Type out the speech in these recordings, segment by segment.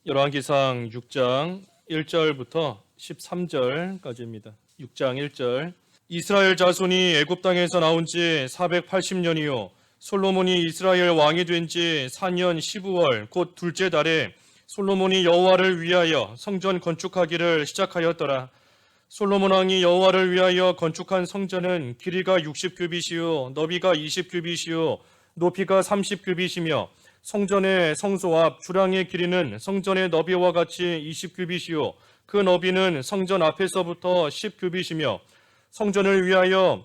열왕기상 6장 1절부터 13절까지입니다. 6장 1절. 이스라엘 자손이 애굽 땅에서 나온 지 480년이요 솔로몬이 이스라엘 왕이 된 지 4년 12월 곧 둘째 달에 솔로몬이 여호와를 위하여 성전 건축하기를 시작하였더라. 솔로몬 왕이 여호와를 위하여 건축한 성전은 길이가 60규빗이요 너비가 20규빗이요 높이가 30규빗이며 성전의 성소 앞 주량의 길이는 성전의 너비와 같이 20규빗이요 그 너비는 성전 앞에서부터 10규빗이며 성전을 위하여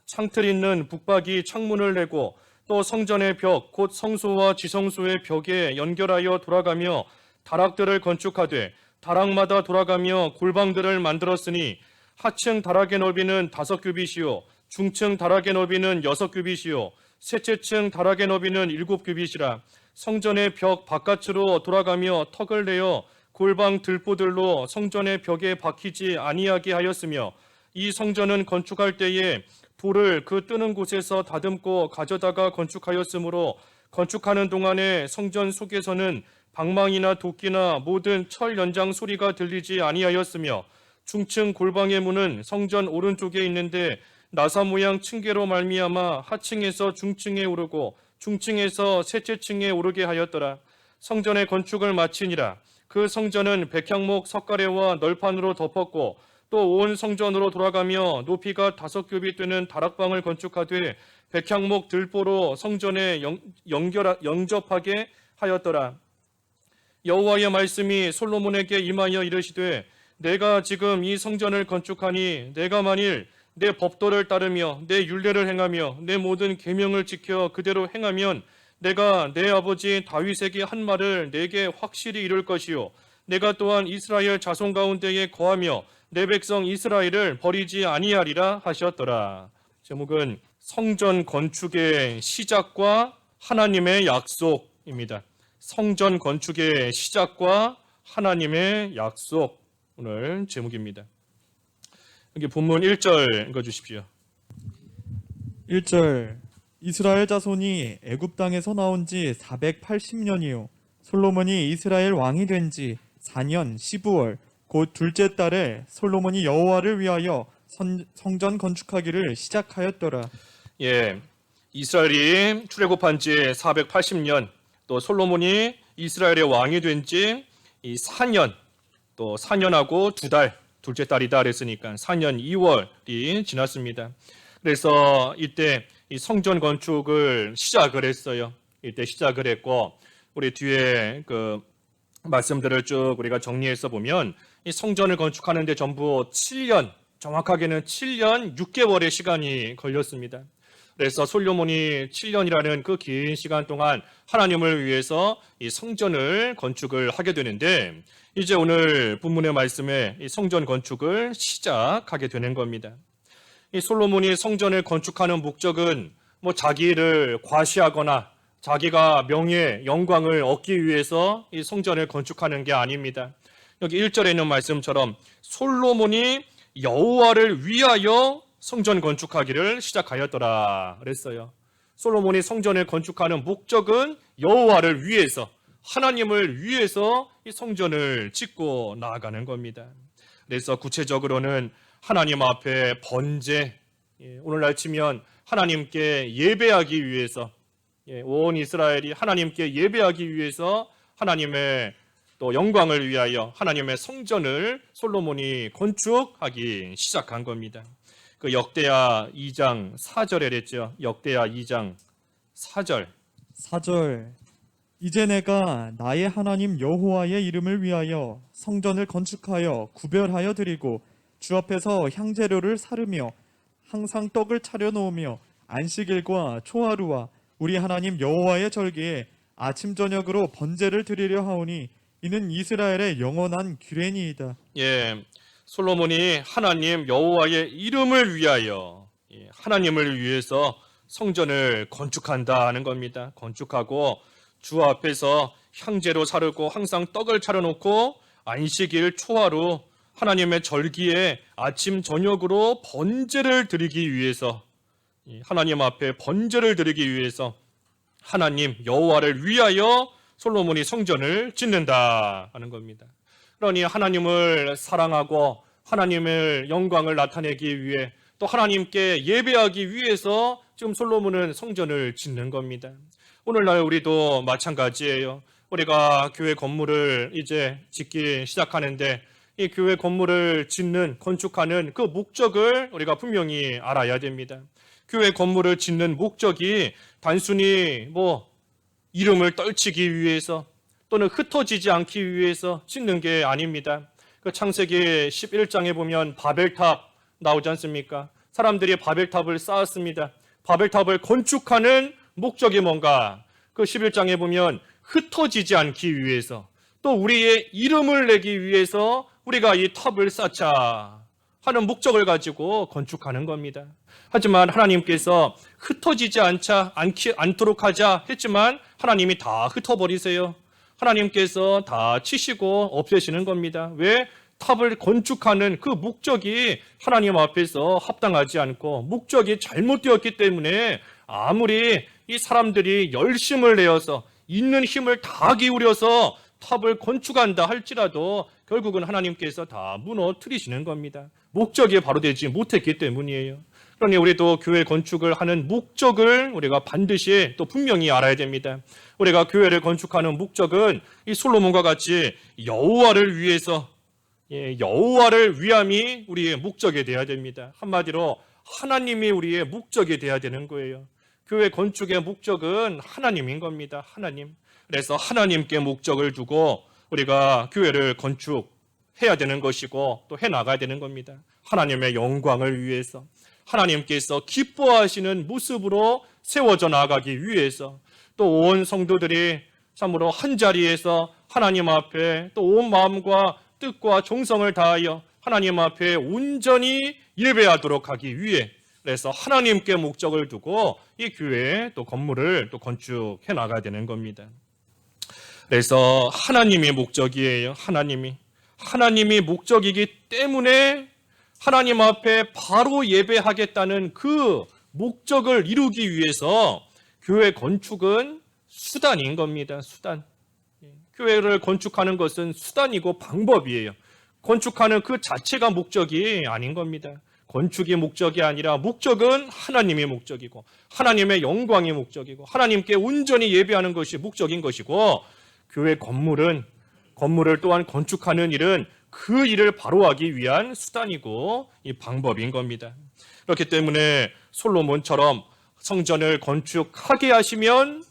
창틀 있는 북박이 창문을 내고 또 성전의 벽 곧 성소와 지성소의 벽에 연결하여 돌아가며 다락들을 건축하되 다락마다 돌아가며 골방들을 만들었으니 하층 다락의 너비는 5규빗이요 중층 다락의 너비는 6규빗이요 셋째 층 다락의 너비는 7규빗이라. 성전의 벽 바깥으로 돌아가며 턱을 내어 골방 들보들로 성전의 벽에 박히지 아니하게 하였으며 이 성전은 건축할 때에 돌을 그 뜨는 곳에서 다듬고 가져다가 건축하였으므로 건축하는 동안에 성전 속에서는 방망이나 도끼나 모든 철 연장 소리가 들리지 아니하였으며 중층 골방의 문은 성전 오른쪽에 있는데 나사 모양 층계로 말미암아 하층에서 중층에 오르고 중층에서 셋째 층에 오르게 하였더라. 성전의 건축을 마치니라. 그 성전은 백향목 석가래와 널판으로 덮었고 또 온 성전으로 돌아가며 높이가 5규빗 되는 다락방을 건축하되 백향목 들보로 성전에 영접하게 하였더라. 여호와의 말씀이 솔로몬에게 임하여 이르시되 내가 지금 이 성전을 건축하니 내가 만일 내 법도를 따르며 내 율례를 행하며 내 모든 계명을 지켜 그대로 행하면 내가 내 아버지 다윗에게 한 말을 내게 확실히 이룰 것이요 내가 또한 이스라엘 자손 가운데에 거하며 내 백성 이스라엘을 버리지 아니하리라 하셨더라. 제목은 성전 건축의 시작과 하나님의 약속입니다. 성전 건축의 시작과 하나님의 약속, 오늘 제목입니다. 여기 본문 1절 읽어주십시오. 1절. 이스라엘 자손이 애굽 땅에서 나온 지 480년이요 솔로몬이 이스라엘 왕이 된 지 4년 12월 곧 둘째 달에 솔로몬이 여호와를 위하여 성전 건축하기를 시작하였더라. 예, 이스라엘이 출애굽한 지 480년, 또 솔로몬이 이스라엘의 왕이 된 지 4년, 또 4년하고 2달, 둘째 달이다 그랬으니까 4년 2월이 지났습니다. 그래서 이때 이 성전 건축을 시작을 했어요. 이때 시작을 했고 우리 뒤에 그 말씀들을 쭉 우리가 정리해서 보면 이 성전을 건축하는데 전부 7년, 정확하게는 7년 6개월의 시간이 걸렸습니다. 그래서 솔로몬이 7년이라는 그 긴 시간 동안 하나님을 위해서 이 성전을 건축을 하게 되는데 이제 오늘 본문의 말씀에 이 성전 건축을 시작하게 되는 겁니다. 이 솔로몬이 성전을 건축하는 목적은 뭐 자기를 과시하거나 자기가 명예, 영광을 얻기 위해서 이 성전을 건축하는 게 아닙니다. 여기 1절에 있는 말씀처럼 솔로몬이 여호와를 위하여 성전 건축하기를 시작하였더라 그랬어요. 솔로몬이 성전을 건축하는 목적은 여호와를 위해서, 하나님을 위해서 이 성전을 짓고 나아가는 겁니다. 그래서 구체적으로는 하나님 앞에 번제, 오늘날 치면 하나님께 예배하기 위해서, 온 이스라엘이 하나님께 예배하기 위해서 하나님의 또 영광을 위하여 하나님의 성전을 솔로몬이 건축하기 시작한 겁니다. 그 역대하 2장 4절에 그랬죠. 역대하 2장 4절. 4절. 이제 내가 나의 하나님 여호와의 이름을 위하여 성전을 건축하여 구별하여 드리고 주 앞에서 향재료를 사르며 항상 떡을 차려 놓으며 안식일과 초하루와 우리 하나님 여호와의 절기에 아침 저녁으로 번제를 드리려 하오니 이는 이스라엘의 영원한 규례니이다. 예, 솔로몬이 하나님 여호와의 이름을 위하여, 하나님을 위해서 성전을 건축한다는 겁니다. 건축하고 주 앞에서 향제로 사르고 항상 떡을 차려놓고 안식일 초하루 하나님의 절기에 아침 저녁으로 번제를 드리기 위해서, 하나님 앞에 번제를 드리기 위해서 하나님 여호와를 위하여 솔로몬이 성전을 짓는다 하는 겁니다. 그러니 하나님을 사랑하고 하나님의 영광을 나타내기 위해 또 하나님께 예배하기 위해서 지금 솔로몬은 성전을 짓는 겁니다. 오늘날 우리도 마찬가지예요. 우리가 교회 건물을 이제 짓기 시작하는데 이 교회 건물을 짓는, 건축하는 그 목적을 우리가 분명히 알아야 됩니다. 교회 건물을 짓는 목적이 단순히 이름을 떨치기 위해서 또는 흩어지지 않기 위해서 짓는 게 아닙니다. 그 창세기 11장에 보면 바벨탑 나오지 않습니까? 사람들이 바벨탑을 쌓았습니다. 바벨탑을 건축하는 목적이 뭔가? 그 11장에 보면 흩어지지 않기 위해서 또 우리의 이름을 내기 위해서 우리가 이 탑을 쌓자 하는 목적을 가지고 건축하는 겁니다. 하지만 하나님께서 흩어지지 않도록 하자 했지만 하나님이 다 흩어버리세요. 하나님께서 다 치시고 없애시는 겁니다. 왜? 탑을 건축하는 그 목적이 하나님 앞에서 합당하지 않고 목적이 잘못되었기 때문에 아무리 이 사람들이 열심을 내어서 있는 힘을 다 기울여서 탑을 건축한다 할지라도 결국은 하나님께서 다 무너뜨리시는 겁니다. 목적이 바로 되지 못했기 때문이에요. 그러니 우리도 교회 건축을 하는 목적을 우리가 반드시 또 분명히 알아야 됩니다. 우리가 교회를 건축하는 목적은 이 솔로몬과 같이 여호와를 위해서, 여호와를 위함이 우리의 목적이 되어야 됩니다. 한마디로 하나님이 우리의 목적이 되어야 되는 거예요. 교회 건축의 목적은 하나님인 겁니다. 하나님. 그래서 하나님께 목적을 두고 우리가 교회를 건축해야 되는 것이고 또 해나가야 되는 겁니다. 하나님의 영광을 위해서, 하나님께서 기뻐하시는 모습으로 세워져 나가기 위해서, 또 온 성도들이 참으로 한 자리에서 하나님 앞에 또 온 마음과 뜻과 정성을 다하여 하나님 앞에 온전히 예배하도록 하기 위해, 그래서 하나님께 목적을 두고 이 교회 또 건물을 또 건축해 나가야 되는 겁니다. 그래서 하나님이 목적이에요. 하나님이 목적이기 때문에 하나님 앞에 바로 예배하겠다는 그 목적을 이루기 위해서 교회 건축은 수단인 겁니다. 수단. 교회를 건축하는 것은 수단이고 방법이에요. 건축하는 그 자체가 목적이 아닌 겁니다. 건축이 목적이 아니라 목적은 하나님의 목적이고 하나님의 영광이 목적이고 하나님께 온전히 예배하는 것이 목적인 것이고, 교회 건물을 또한 건축하는 일은 그 일을 바로 하기 위한 수단이고 이 방법인 겁니다. 그렇기 때문에 솔로몬처럼 성전을 건축하게 하시면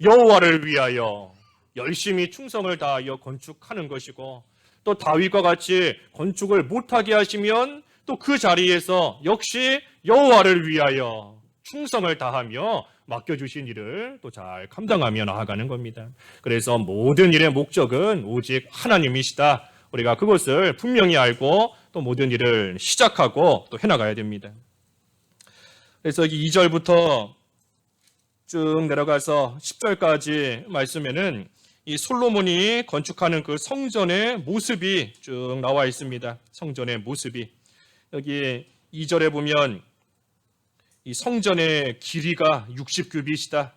여호와를 위하여 열심히 충성을 다하여 건축하는 것이고, 또 다윗과 같이 건축을 못하게 하시면 또 그 자리에서 역시 여호와를 위하여 충성을 다하며 맡겨주신 일을 또 잘 감당하며 나아가는 겁니다. 그래서 모든 일의 목적은 오직 하나님이시다. 우리가 그것을 분명히 알고 또 모든 일을 시작하고 또 해나가야 됩니다. 그래서 2절부터 쭉 내려가서 10절까지 말씀에는 이 솔로몬이 건축하는 그 성전의 모습이 쭉 나와 있습니다. 성전의 모습이. 여기 2절에 보면 이 성전의 길이가 60규빗이다.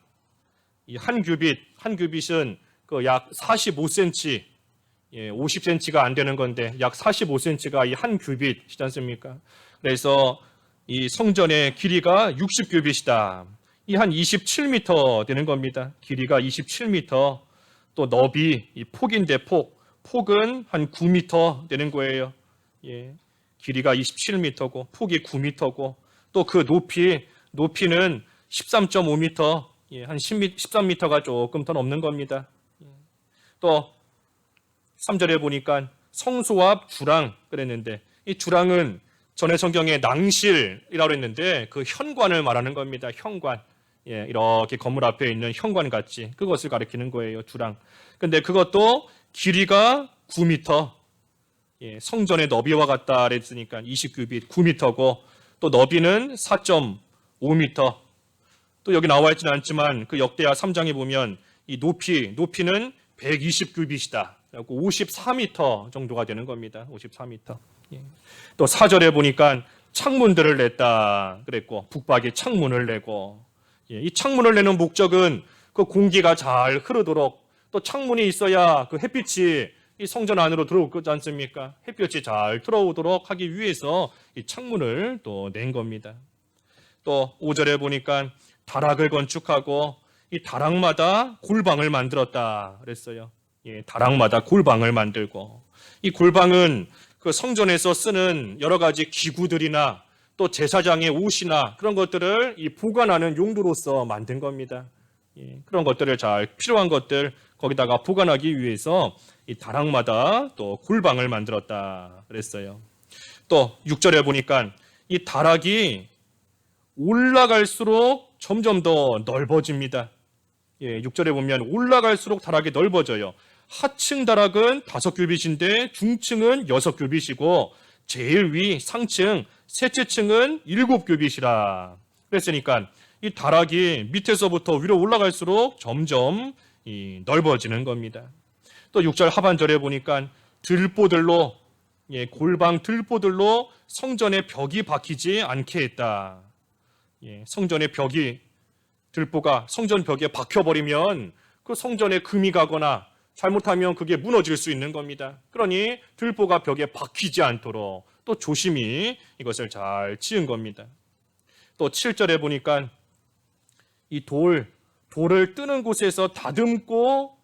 이 한 규빗은 그 약 45cm, 50cm가 안 되는 건데 약 45cm가 이 한 규빗이지 않습니까? 그래서 이 성전의 길이가 60규빗이다. 이 한 27m 되는 겁니다. 길이가 27m. 또 너비, 이 폭인데 폭은 한 9m 되는 거예요. 길이가 27m고 폭이 9m고 또 그 높이는 13.5m, 한 13m가 조금 더 넘는 겁니다. 또 3절에 보니까 성소 앞 주랑 그랬는데, 이 주랑은 전에 성경에 낭실이라고 했는데 그 현관을 말하는 겁니다. 현관. 이렇게 건물 앞에 있는 현관 같이 그것을 가리키는 거예요. 주랑. 근데 그것도 길이가 9m. 성전의 너비와 같다 그랬으니까 20규빗 9m고, 또 너비는 4.5m. 또 여기 나와 있지는 않지만 그 역대하 3장에 보면 이 높이는 120규빗이다. 그래서 54m 정도가 되는 겁니다. 54m. 또 4절에 보니까 창문들을 냈다 그랬고, 북박에 창문을 내고, 이 창문을 내는 목적은 그 공기가 잘 흐르도록, 또 창문이 있어야 그 햇빛이 이 성전 안으로 들어오지 않습니까? 햇볕이 잘 들어오도록 하기 위해서 이 창문을 또 낸 겁니다. 또 5절에 보니까 다락을 건축하고 이 다락마다 골방을 만들었다 그랬어요. 예, 다락마다 골방을 만들고, 이 골방은 그 성전에서 쓰는 여러 가지 기구들이나 또 제사장의 옷이나 그런 것들을 이 보관하는 용도로서 만든 겁니다. 예, 그런 것들을 잘 필요한 것들 거기다가 보관하기 위해서 이 다락마다 또 골방을 만들었다 그랬어요. 또 6절에 보니까 이 다락이 올라갈수록 점점 더 넓어집니다. 예, 6절에 보면 올라갈수록 다락이 넓어져요. 하층 다락은 5규빗인데 중층은 6규빗이고 제일 위 상층 셋째 층은 7규빗이라 그랬으니까 이 다락이 밑에서부터 위로 올라갈수록 점점 넓어지는 겁니다. 또 6절 하반절에 보니까 들보들로, 예, 골방 들보들로 성전의 벽이 박히지 않게 했다. 예, 성전의 벽이, 들보가 성전 벽에 박혀버리면 그 성전에 금이 가거나 잘못하면 그게 무너질 수 있는 겁니다. 그러니 들보가 벽에 박히지 않도록 또 조심히 이것을 잘 지은 겁니다. 또 7절에 보니까 이 돌을 뜨는 곳에서 다듬고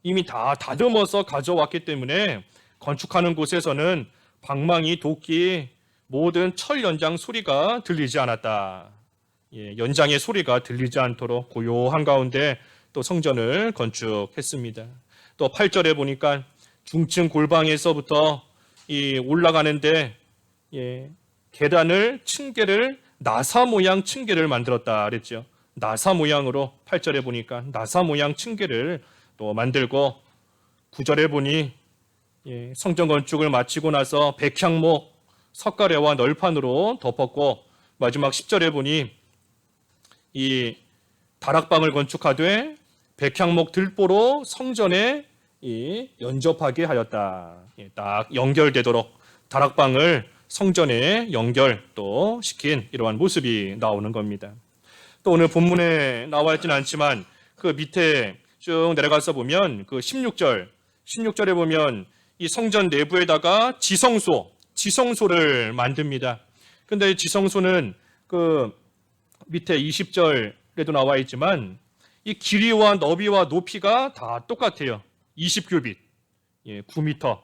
이미 다 다듬어서 가져왔기 때문에 건축하는 곳에서는 방망이, 도끼, 모든 철 연장 소리가 들리지 않았다. 예, 연장의 소리가 들리지 않도록 고요한 가운데 또 성전을 건축했습니다. 또 8절에 보니까 중층 골방에서부터 이 올라가는데, 예, 계단을 층계를 나사 모양 층계를 만들었다 그랬죠. 나사 모양으로 8절에 보니까 나사 모양 층계를 또 만들고, 9절에 보니, 예, 성전 건축을 마치고 나서 백향목 석가래와 널판으로 덮었고, 마지막 10절에 보니 이 다락방을 건축하되 백향목 들보로 성전에 연접하게 하였다. 예, 딱 연결되도록 다락방을 성전에 연결 또 시킨 이러한 모습이 나오는 겁니다. 또 오늘 본문에 나와 있지는 않지만 그 밑에 쭉 내려가서 보면 그 16절에 보면 이 성전 내부에다가 지성소를 만듭니다. 근데 지성소는 그 밑에 20절에도 나와 있지만 이 길이와 너비와 높이가 다 똑같아요. 20규빗, 예, 9m로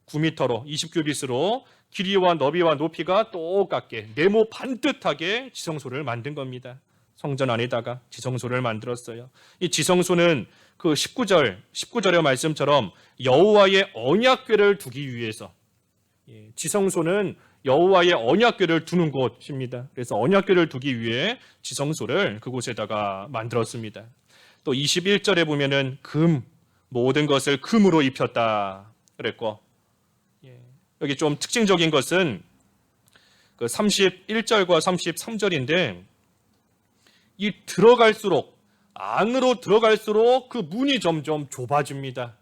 20규빗으로 길이와 너비와 높이가 똑같게 네모 반듯하게 지성소를 만든 겁니다. 성전 안에다가 지성소를 만들었어요. 이 지성소는 그 19절의 말씀처럼 여호와의 언약궤를 두기 위해서, 예, 지성소는 여호와의 언약궤를 두는 곳입니다. 그래서 언약궤를 두기 위해 지성소를 그곳에다가 만들었습니다. 또 21절에 보면은 모든 것을 금으로 입혔다 그랬고, 예, 여기 좀 특징적인 것은 그 31절과 33절인데 이 안으로 들어갈수록 그 문이 점점 좁아집니다.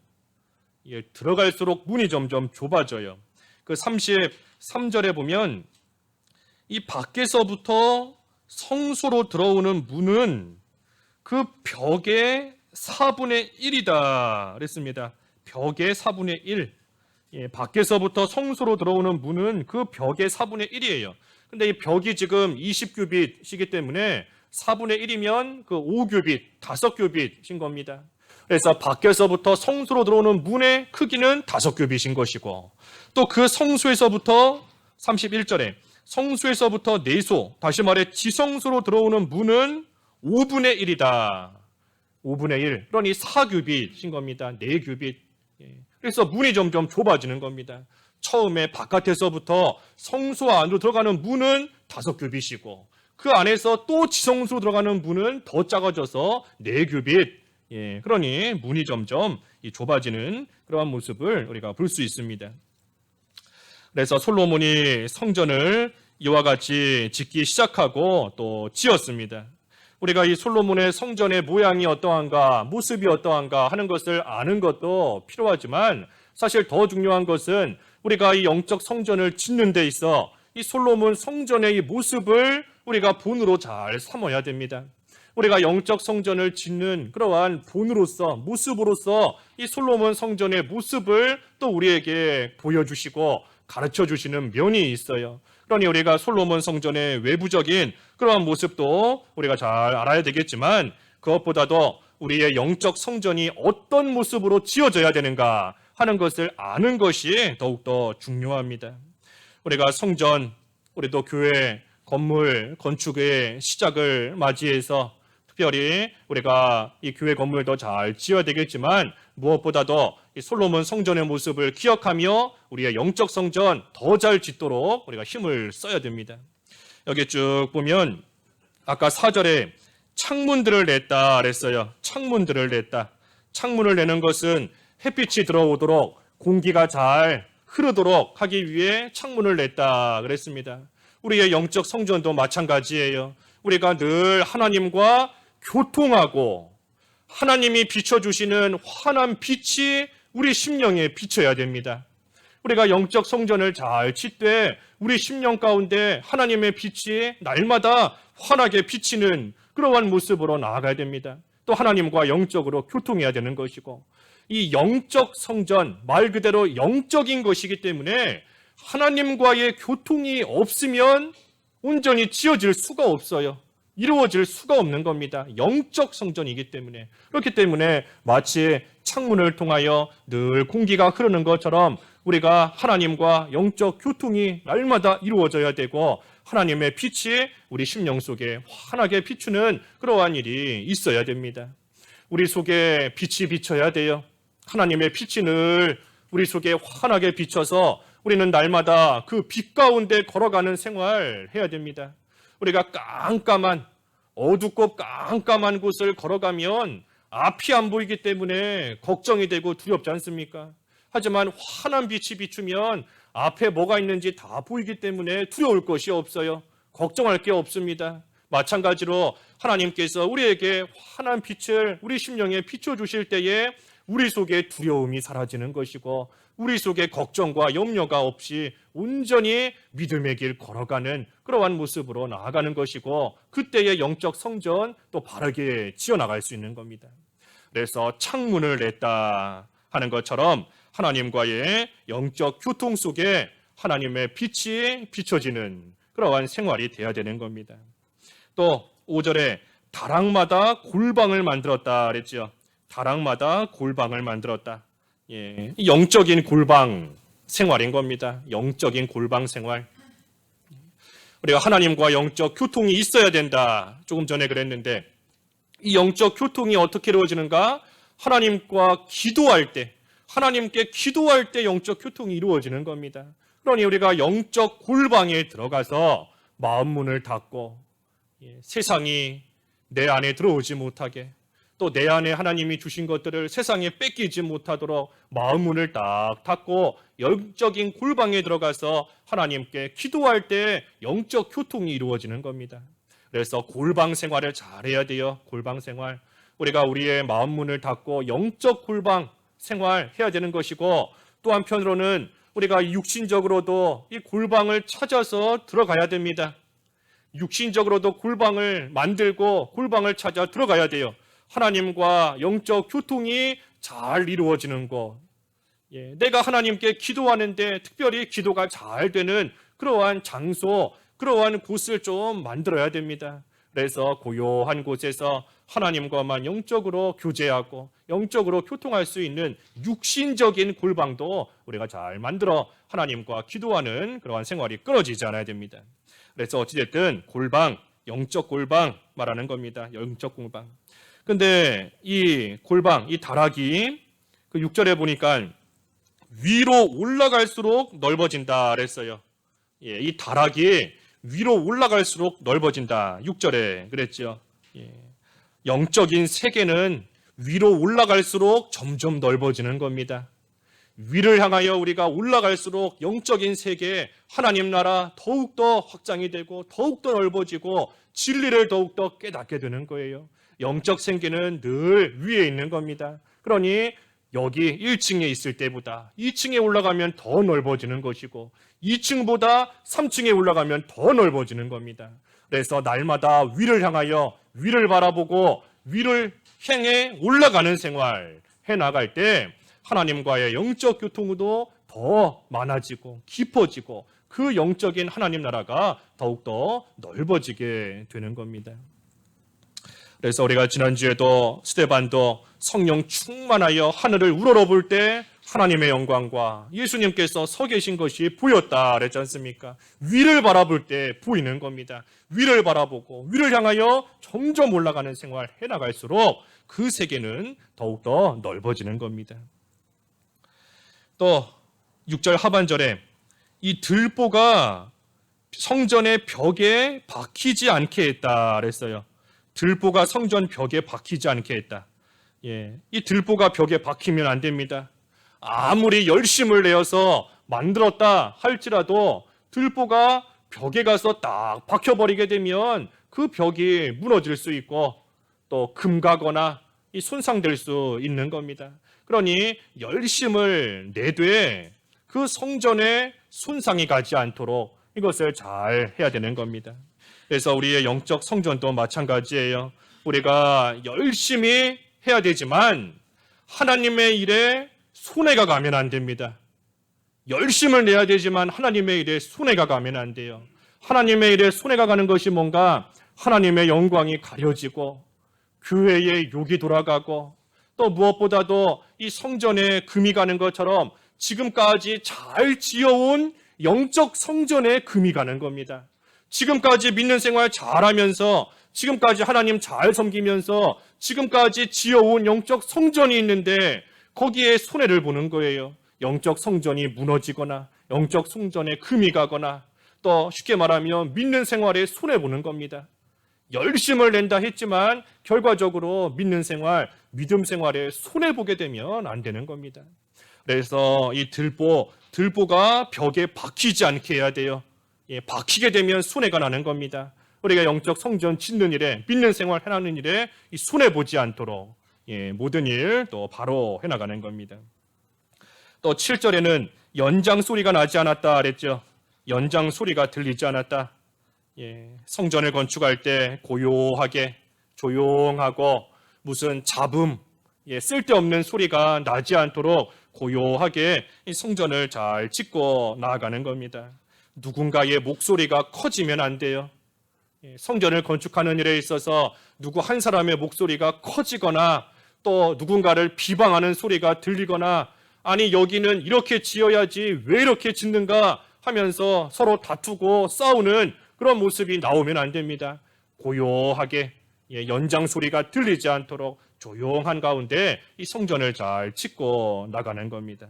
예, 들어갈수록 문이 점점 좁아져요. 그 33절에 보면 이 밖에서부터 성소로 들어오는 문은 그 벽의 4분의 1이다 그랬습니다. 벽의 4분의 1. 예, 밖에서부터 성소로 들어오는 문은 그 벽의 4분의 1이에요. 근데 이 벽이 지금 20규빗이기 때문에 4분의 1이면 그 5규빗, 5규빗인 겁니다. 그래서 밖에서부터 성소로 들어오는 문의 크기는 5규빗인 것이고, 또 그 성소에서부터 31절에 성소에서부터 내소, 다시 말해 지성소로 들어오는 문은 5분의 1이다. 5분의 1. 그러니 4규빗인 겁니다. 4규빗. 그래서 문이 점점 좁아지는 겁니다. 처음에 바깥에서부터 성소 안으로 들어가는 문은 5규빗이고 그 안에서 또 지성소로 들어가는 문은 더 작아져서 4규빗. 예, 그러니 문이 점점 좁아지는 그러한 모습을 우리가 볼 수 있습니다. 그래서 솔로몬이 성전을 이와 같이 짓기 시작하고 또 지었습니다. 우리가 이 솔로몬의 성전의 모양이 어떠한가, 모습이 어떠한가 하는 것을 아는 것도 필요하지만 사실 더 중요한 것은 우리가 이 영적 성전을 짓는 데 있어 이 솔로몬 성전의 이 모습을 우리가 본으로 잘 삼아야 됩니다. 우리가 영적 성전을 짓는 그러한 본으로서, 모습으로서 이 솔로몬 성전의 모습을 또 우리에게 보여주시고 가르쳐 주시는 면이 있어요. 그러니 우리가 솔로몬 성전의 외부적인 그러한 모습도 우리가 잘 알아야 되겠지만, 그것보다도 우리의 영적 성전이 어떤 모습으로 지어져야 되는가 하는 것을 아는 것이 더욱더 중요합니다. 우리가 성전, 우리도 교회 건물 건축의 시작을 맞이해서 특별히 우리가 이 교회 건물도 잘 지어야 되겠지만, 무엇보다도 이 솔로몬 성전의 모습을 기억하며 우리의 영적 성전 더 잘 짓도록 우리가 힘을 써야 됩니다. 여기 쭉 보면 아까 4절에 창문들을 냈다 그랬어요. 창문들을 냈다. 창문을 내는 것은 햇빛이 들어오도록 공기가 잘 흐르도록 하기 위해 창문을 냈다 그랬습니다. 우리의 영적 성전도 마찬가지예요. 우리가 늘 하나님과 교통하고 하나님이 비춰주시는 환한 빛이 우리 심령에 비쳐야 됩니다. 우리가 영적 성전을 잘 짓되 우리 심령 가운데 하나님의 빛이 날마다 환하게 비치는 그러한 모습으로 나아가야 됩니다. 또 하나님과 영적으로 교통해야 되는 것이고, 이 영적 성전, 말 그대로 영적인 것이기 때문에 하나님과의 교통이 없으면 온전히 지어질 수가 없어요. 이루어질 수가 없는 겁니다. 영적 성전이기 때문에. 그렇기 때문에 마치 창문을 통하여 늘 공기가 흐르는 것처럼 우리가 하나님과 영적 교통이 날마다 이루어져야 되고, 하나님의 빛이 우리 심령 속에 환하게 비추는 그러한 일이 있어야 됩니다. 우리 속에 빛이 비쳐야 돼요. 하나님의 빛이 늘 우리 속에 환하게 비쳐서 우리는 날마다 그 빛 가운데 걸어가는 생활 해야 됩니다. 우리가 깜깜한, 어둡고 깜깜한 곳을 걸어가면 앞이 안 보이기 때문에 걱정이 되고 두렵지 않습니까? 하지만 환한 빛이 비추면 앞에 뭐가 있는지 다 보이기 때문에 두려울 것이 없어요. 걱정할 게 없습니다. 마찬가지로 하나님께서 우리에게 환한 빛을 우리 심령에 비춰주실 때에 우리 속에 두려움이 사라지는 것이고, 우리 속에 걱정과 염려가 없이 온전히 믿음의 길 걸어가는 그러한 모습으로 나아가는 것이고, 그때의 영적 성전 또 바르게 지어나갈 수 있는 겁니다. 그래서 창문을 냈다 하는 것처럼 하나님과의 영적 교통 속에 하나님의 빛이 비춰지는 그러한 생활이 되어야 되는 겁니다. 또 5절에 다락마다 골방을 만들었다 그랬죠. 다락마다 골방을 만들었다. 예, 영적인 골방 생활인 겁니다. 영적인 골방 생활. 우리가 하나님과 영적 교통이 있어야 된다. 조금 전에 그랬는데, 이 영적 교통이 어떻게 이루어지는가? 하나님과 기도할 때, 하나님께 기도할 때 영적 교통이 이루어지는 겁니다. 그러니 우리가 영적 골방에 들어가서 마음 문을 닫고 세상이 내 안에 들어오지 못하게, 또 내 안에 하나님이 주신 것들을 세상에 뺏기지 못하도록 마음 문을 딱 닫고 영적인 골방에 들어가서 하나님께 기도할 때 영적 교통이 이루어지는 겁니다. 그래서 골방 생활을 잘해야 돼요. 골방 생활. 우리가 우리의 마음 문을 닫고 영적 골방 생활 해야 되는 것이고, 또 한편으로는 우리가 육신적으로도 이 골방을 찾아서 들어가야 됩니다. 육신적으로도 골방을 만들고 골방을 찾아 들어가야 돼요. 하나님과 영적 교통이 잘 이루어지는 곳, 내가 하나님께 기도하는데 특별히 기도가 잘 되는 그러한 장소, 그러한 곳을 좀 만들어야 됩니다. 그래서 고요한 곳에서 하나님과만 영적으로 교제하고 영적으로 교통할 수 있는 육신적인 골방도 우리가 잘 만들어 하나님과 기도하는 그러한 생활이 끊어지지 않아야 됩니다. 그래서 어찌됐든 골방, 영적 골방 말하는 겁니다. 영적 골방. 근데 이 골방, 이 다락이 그 6절에 보니까 위로 올라갈수록 넓어진다 그랬어요. 이 다락이 위로 올라갈수록 넓어진다. 6절에 그랬죠. 영적인 세계는 위로 올라갈수록 점점 넓어지는 겁니다. 위를 향하여 우리가 올라갈수록 영적인 세계, 하나님 나라 더욱더 확장이 되고 더욱더 넓어지고 진리를 더욱더 깨닫게 되는 거예요. 영적 생기는 늘 위에 있는 겁니다. 그러니 여기 1층에 있을 때보다 2층에 올라가면 더 넓어지는 것이고 2층보다 3층에 올라가면 더 넓어지는 겁니다. 그래서 날마다 위를 향하여 위를 바라보고 위를 향해 올라가는 생활 해나갈 때 하나님과의 영적 교통도 더 많아지고 깊어지고 그 영적인 하나님 나라가 더욱더 넓어지게 되는 겁니다. 그래서 우리가 지난주에도 스데반도 성령 충만하여 하늘을 우러러볼 때 하나님의 영광과 예수님께서 서 계신 것이 보였다 그랬지 않습니까? 위를 바라볼 때 보이는 겁니다. 위를 바라보고 위를 향하여 점점 올라가는 생활 해나갈수록 그 세계는 더욱더 넓어지는 겁니다. 또 6절 하반절에 이 들보가 성전의 벽에 박히지 않게 했다 그랬어요. 들보가 성전 벽에 박히지 않게 했다. 이 들보가 벽에 박히면 안 됩니다. 아무리 열심을 내어서 만들었다 할지라도 들보가 벽에 가서 딱 박혀버리게 되면 그 벽이 무너질 수 있고 또 금가거나 손상될 수 있는 겁니다. 그러니 열심을 내되 그 성전에 손상이 가지 않도록 이것을 잘 해야 되는 겁니다. 그래서 우리의 영적 성전도 마찬가지예요. 우리가 열심히 해야 되지만 하나님의 일에 손해가 가면 안 됩니다. 열심을 내야 되지만 하나님의 일에 손해가 가면 안 돼요. 하나님의 일에 손해가 가는 것이 뭔가 하나님의 영광이 가려지고 교회에 욕이 돌아가고 또 무엇보다도 이 성전에 금이 가는 것처럼 지금까지 잘 지어온 영적 성전에 금이 가는 겁니다. 지금까지 믿는 생활 잘하면서 지금까지 하나님 잘 섬기면서 지금까지 지어온 영적 성전이 있는데 거기에 손해를 보는 거예요. 영적 성전이 무너지거나 영적 성전에 금이 가거나 또 쉽게 말하면 믿는 생활에 손해보는 겁니다. 열심을 낸다 했지만 결과적으로 믿는 생활, 믿음 생활에 손해보게 되면 안 되는 겁니다. 그래서 이 들보가 벽에 박히지 않게 해야 돼요. 박히게 되면 손해가 나는 겁니다. 우리가 영적 성전 짓는 일에 믿는 생활 해나가는 일에 손해보지 않도록 모든 일 또 바로 해나가는 겁니다. 또 7절에는 연장 소리가 나지 않았다 그랬죠. 연장 소리가 들리지 않았다. 성전을 건축할 때 고요하게 조용하고 무슨 잡음, 쓸데없는 소리가 나지 않도록 고요하게 이 성전을 잘 짓고 나아가는 겁니다. 누군가의 목소리가 커지면 안 돼요. 성전을 건축하는 일에 있어서 누구 한 사람의 목소리가 커지거나 또 누군가를 비방하는 소리가 들리거나 아니 여기는 이렇게 지어야지 왜 이렇게 짓는가 하면서 서로 다투고 싸우는 그런 모습이 나오면 안 됩니다. 고요하게 연장 소리가 들리지 않도록 조용한 가운데 이 성전을 잘 짓고 나가는 겁니다.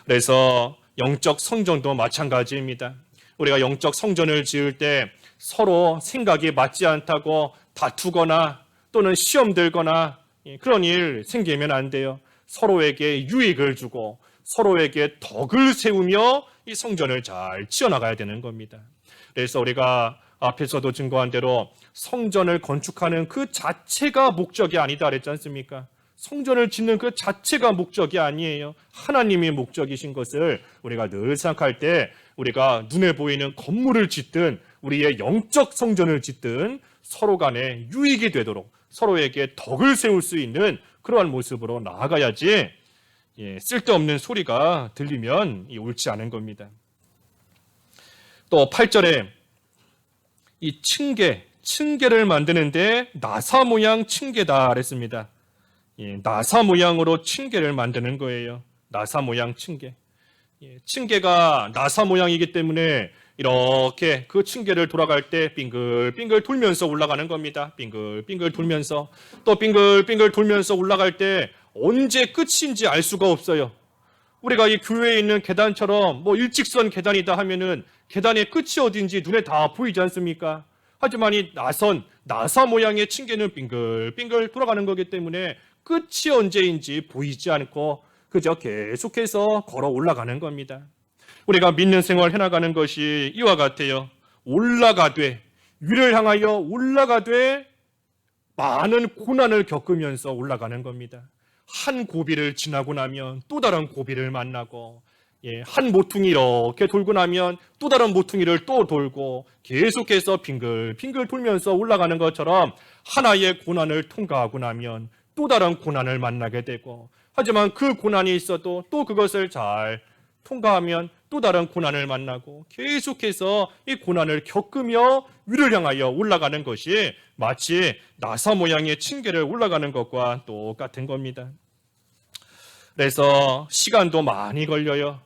그래서 영적 성전도 마찬가지입니다. 우리가 영적 성전을 지을 때 서로 생각이 맞지 않다고 다투거나 또는 시험 들거나 그런 일 생기면 안 돼요. 서로에게 유익을 주고 서로에게 덕을 세우며 이 성전을 잘 지어나가야 되는 겁니다. 그래서 우리가 앞에서도 증거한 대로 성전을 건축하는 그 자체가 목적이 아니다 그랬지 않습니까? 성전을 짓는 그 자체가 목적이 아니에요. 하나님이 목적이신 것을 우리가 늘 생각할 때 우리가 눈에 보이는 건물을 짓든 우리의 영적 성전을 짓든 서로 간에 유익이 되도록 서로에게 덕을 세울 수 있는 그러한 모습으로 나아가야지 쓸데없는 소리가 들리면 옳지 않은 겁니다. 또 8절에 이 층계를 만드는데 나사 모양 층계다 그랬습니다. 나사 모양으로 층계를 만드는 거예요. 나사 모양 층계. 층계가 나사 모양이기 때문에 이렇게 그 층계를 돌아갈 때 빙글빙글 돌면서 올라가는 겁니다. 빙글빙글 돌면서 또 빙글빙글 돌면서 올라갈 때 언제 끝인지 알 수가 없어요. 우리가 이 교회에 있는 계단처럼 뭐 일직선 계단이다 하면은 계단의 끝이 어딘지 눈에 다 보이지 않습니까? 하지만 이 나사 모양의 층계는 빙글빙글 돌아가는 거기 때문에 끝이 언제인지 보이지 않고 그저 계속해서 걸어 올라가는 겁니다. 우리가 믿는 생활 해나가는 것이 이와 같아요. 올라가되 위를 향하여 올라가되 많은 고난을 겪으면서 올라가는 겁니다. 한 고비를 지나고 나면 또 다른 고비를 만나고 한 모퉁이 이렇게 돌고 나면 또 다른 모퉁이를 또 돌고 계속해서 빙글빙글 돌면서 올라가는 것처럼 하나의 고난을 통과하고 나면 또 다른 고난을 만나게 되고, 하지만 그 고난이 있어도 또 그것을 잘 통과하면 또 다른 고난을 만나고 계속해서 이 고난을 겪으며 위를 향하여 올라가는 것이 마치 나사 모양의 층계를 올라가는 것과 똑같은 겁니다. 그래서 시간도 많이 걸려요.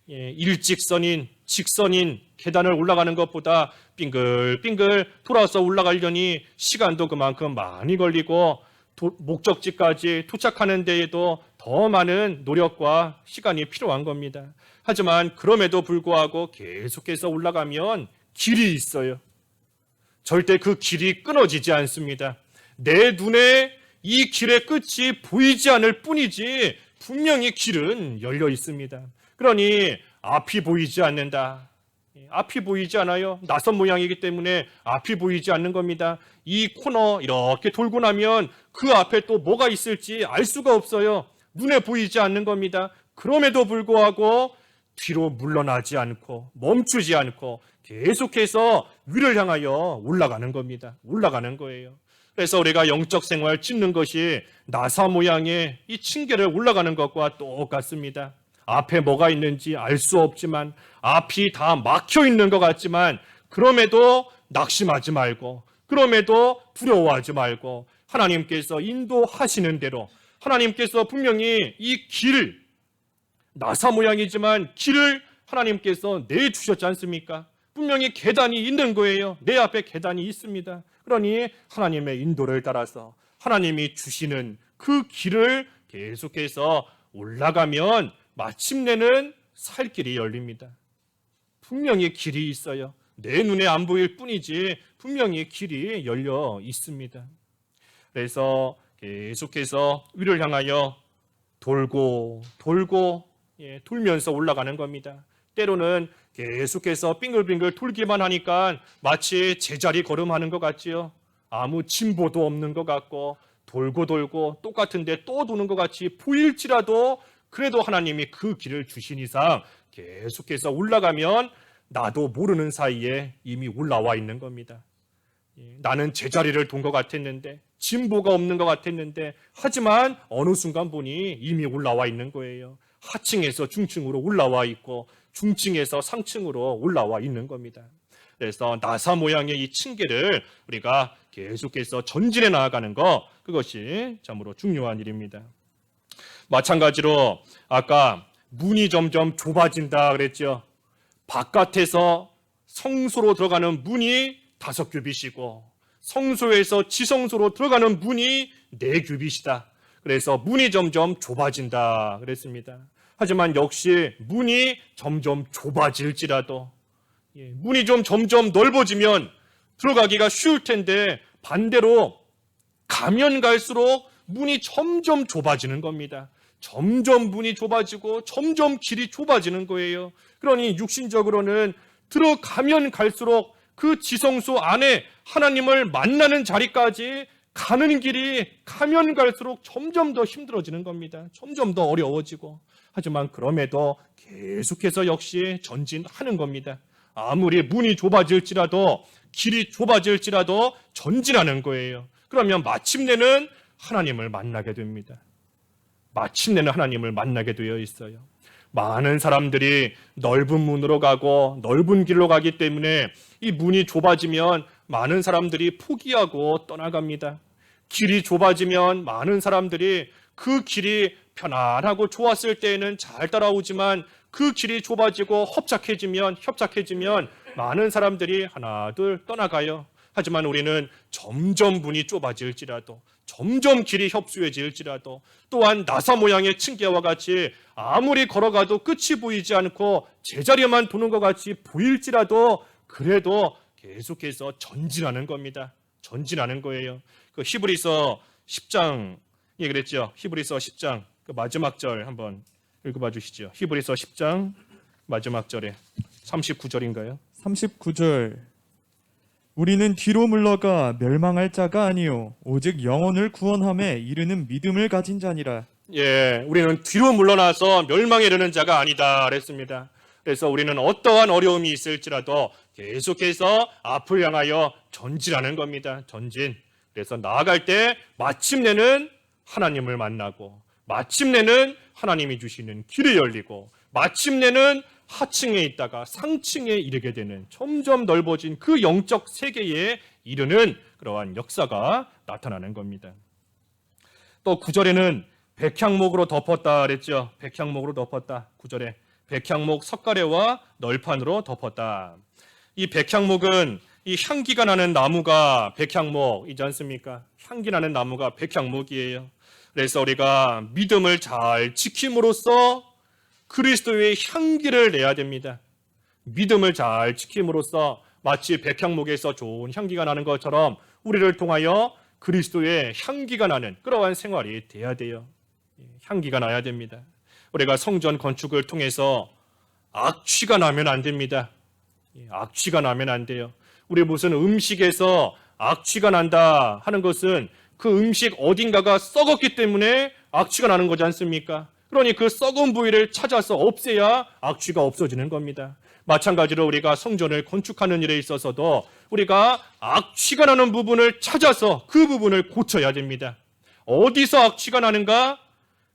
일직선인 직선인 계단을 올라가는 것보다 빙글빙글 돌아서 올라가려니 시간도 그만큼 많이 걸리고 목적지까지 도착하는 데에도 더 많은 노력과 시간이 필요한 겁니다. 하지만 그럼에도 불구하고 계속해서 올라가면 길이 있어요. 절대 그 길이 끊어지지 않습니다. 내 눈에 이 길의 끝이 보이지 않을 뿐이지 분명히 길은 열려 있습니다. 그러니 앞이 보이지 않는다. 앞이 보이지 않아요. 낯선 모양이기 때문에 앞이 보이지 않는 겁니다. 이 코너 이렇게 돌고 나면 그 앞에 또 뭐가 있을지 알 수가 없어요. 눈에 보이지 않는 겁니다. 그럼에도 불구하고 뒤로 물러나지 않고 멈추지 않고 계속해서 위를 향하여 올라가는 겁니다. 올라가는 거예요. 그래서 우리가 영적 생활 짓는 것이 나사 모양의 이 층계를 올라가는 것과 똑같습니다. 앞에 뭐가 있는지 알 수 없지만, 앞이 다 막혀 있는 것 같지만, 그럼에도 낙심하지 말고, 그럼에도 두려워하지 말고, 하나님께서 인도하시는 대로, 하나님께서 분명히 이 길, 나사 모양이지만 길을 하나님께서 내주셨지 않습니까? 분명히 계단이 있는 거예요. 내 앞에 계단이 있습니다. 그러니 하나님의 인도를 따라서 하나님이 주시는 그 길을 계속해서 올라가면 마침내는 살 길이 열립니다. 분명히 길이 있어요. 내 눈에 안 보일 뿐이지 분명히 길이 열려 있습니다. 그래서 계속해서 위를 향하여 돌고 돌면서 올라가는 겁니다. 때로는 계속해서 빙글빙글 돌기만 하니까 마치 제자리 걸음하는 것 같지요. 아무 진보도 없는 것 같고 돌고 똑같은데 또 도는 것 같이 보일지라도 그래도 하나님이 그 길을 주신 이상 계속해서 올라가면 나도 모르는 사이에 이미 올라와 있는 겁니다. 나는 제자리를 돈 것 같았는데, 진보가 없는 것 같았는데, 하지만 어느 순간 보니 이미 올라와 있는 거예요. 하층에서 중층으로 올라와 있고 중층에서 상층으로 올라와 있는 겁니다. 그래서 나사 모양의 이 층계를 우리가 계속해서 전진해 나아가는 것, 그것이 참으로 중요한 일입니다. 마찬가지로 아까 문이 점점 좁아진다 그랬죠. 바깥에서 성소로 들어가는 문이 5규빗이고 성소에서 지성소로 들어가는 문이 4규빗이다. 그래서 문이 점점 좁아진다 그랬습니다. 하지만 역시 문이 점점 좁아질지라도, 문이 좀 점점 넓어지면 들어가기가 쉬울 텐데 반대로 가면 갈수록 문이 점점 좁아지는 겁니다. 점점 문이 좁아지고 점점 길이 좁아지는 거예요. 그러니 육신적으로는 들어가면 갈수록 그 지성소 안에 하나님을 만나는 자리까지 가는 길이 가면 갈수록 점점 더 힘들어지는 겁니다. 점점 더 어려워지고. 하지만 그럼에도 계속해서 역시 전진하는 겁니다. 아무리 문이 좁아질지라도 길이 좁아질지라도 전진하는 거예요. 그러면 마침내는 하나님을 만나게 됩니다. 마침내는 하나님을 만나게 되어 있어요. 많은 사람들이 넓은 문으로 가고 넓은 길로 가기 때문에 이 문이 좁아지면 많은 사람들이 포기하고 떠나갑니다. 길이 좁아지면 많은 사람들이 그 길이 편안하고 좋았을 때에는 잘 따라오지만 그 길이 좁아지고 협착해지면 많은 사람들이 하나 둘 떠나가요. 하지만 우리는 점점 문이 좁아질지라도, 점점 길이 협소해질지라도, 또한 나사 모양의 층계와 같이 아무리 걸어가도 끝이 보이지 않고 제자리만 도는 것 같이 보일지라도 그래도 계속해서 전진하는 겁니다. 전진하는 거예요. 그 히브리서 10장에 그랬죠. 히브리서 10장 그 마지막 절 한번 읽어봐 주시죠. 히브리서 10장 마지막 절에 39절인가요? 39절. 우리는 뒤로 물러가 멸망할 자가 아니요 오직 영혼을 구원함에 이르는 믿음을 가진 자니라. 우리는 뒤로 물러나서 멸망에 이르는 자가 아니다 그랬습니다. 그래서 우리는 어떠한 어려움이 있을지라도 계속해서 앞을 향하여 전진하는 겁니다. 전진. 그래서 나아갈 때 마침내는 하나님을 만나고, 마침내는 하나님이 주시는 길이 열리고, 마침내는 하층에 있다가 상층에 이르게 되는 점점 넓어진 그 영적 세계에 이르는 그러한 역사가 나타나는 겁니다. 또 9절에는 백향목으로 덮었다 그랬죠. 백향목으로 덮었다. 9절에 백향목 석가래와 널판으로 덮었다. 이 백향목은 이 향기가 나는 나무가 백향목이지 않습니까? 향기 나는 나무가 백향목이에요. 그래서 우리가 믿음을 잘 지킴으로써 그리스도의 향기를 내야 됩니다. 믿음을 잘 지킴으로써 마치 백향목에서 좋은 향기가 나는 것처럼 우리를 통하여 그리스도의 향기가 나는 그러한 생활이 돼야 돼요. 향기가 나야 됩니다. 우리가 성전 건축을 통해서 악취가 나면 안 됩니다. 악취가 나면 안 돼요. 우리 무슨 음식에서 악취가 난다 하는 것은 그 음식 어딘가가 썩었기 때문에 악취가 나는 거지 않습니까? 그러니 그 썩은 부위를 찾아서 없애야 악취가 없어지는 겁니다. 마찬가지로 우리가 성전을 건축하는 일에 있어서도 우리가 악취가 나는 부분을 찾아서 그 부분을 고쳐야 됩니다. 어디서 악취가 나는가?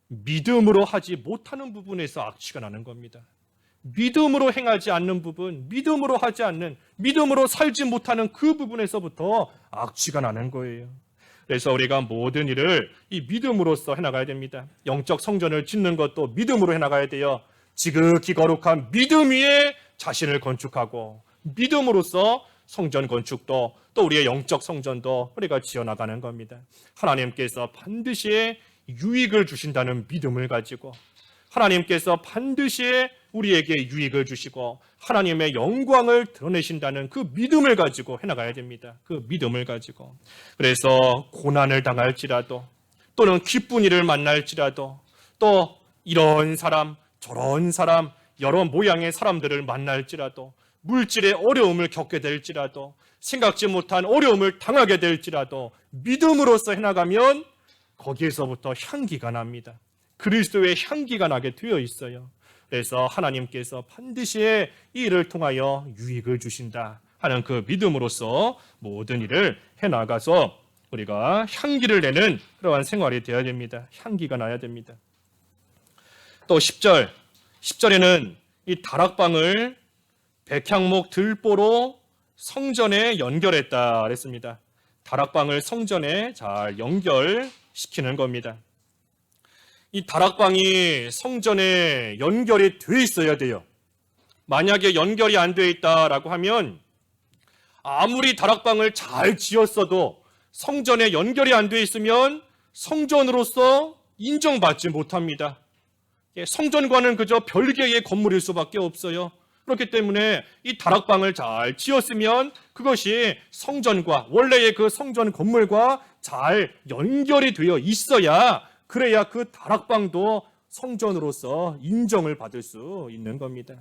믿음으로 하지 못하는 부분에서 악취가 나는 겁니다. 믿음으로 행하지 않는 부분, 믿음으로 하지 않는, 믿음으로 살지 못하는 그 부분에서부터 악취가 나는 거예요. 그래서 우리가 모든 일을 이 믿음으로써 해나가야 됩니다. 영적 성전을 짓는 것도 믿음으로 해나가야 돼요. 지극히 거룩한 믿음 위에 자신을 건축하고, 믿음으로써 성전 건축도 또 우리의 영적 성전도 우리가 지어나가는 겁니다. 하나님께서 반드시 유익을 주신다는 믿음을 가지고, 하나님께서 반드시 우리에게 유익을 주시고 하나님의 영광을 드러내신다는 그 믿음을 가지고 해나가야 됩니다. 그 믿음을 가지고. 그래서 고난을 당할지라도, 또는 기쁜 일을 만날지라도, 또 이런 사람 저런 사람 여러 모양의 사람들을 만날지라도, 물질의 어려움을 겪게 될지라도, 생각지 못한 어려움을 당하게 될지라도 믿음으로써 해나가면 거기에서부터 향기가 납니다. 그리스도의 향기가 나게 되어 있어요. 그래서 하나님께서 반드시 이 일을 통하여 유익을 주신다 하는 그 믿음으로써 모든 일을 해나가서 우리가 향기를 내는 그러한 생활이 되어야 됩니다. 향기가 나야 됩니다. 또 10절에는 이 다락방을 백향목 들보로 성전에 연결했다 그랬습니다. 다락방을 성전에 잘 연결시키는 겁니다. 이 다락방이 성전에 연결이 돼 있어야 돼요. 만약에 연결이 안 돼 있다라고 하면 아무리 다락방을 잘 지었어도 성전에 연결이 안 돼 있으면 성전으로서 인정받지 못합니다. 성전과는 그저 별개의 건물일 수밖에 없어요. 그렇기 때문에 이 다락방을 잘 지었으면 그것이 성전과, 원래의 그 성전 건물과 잘 연결이 되어 있어야, 그래야 그 다락방도 성전으로서 인정을 받을 수 있는 겁니다.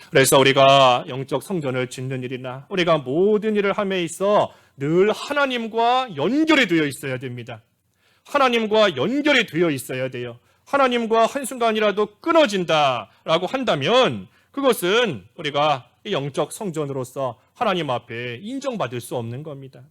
그래서 우리가 영적 성전을 짓는 일이나 우리가 모든 일을 함에 있어 늘 하나님과 연결이 되어 있어야 됩니다. 하나님과 연결이 되어 있어야 돼요. 하나님과 한순간이라도 끊어진다라고 한다면 그것은 우리가 영적 성전으로서 하나님 앞에 인정받을 수 없는 겁니다.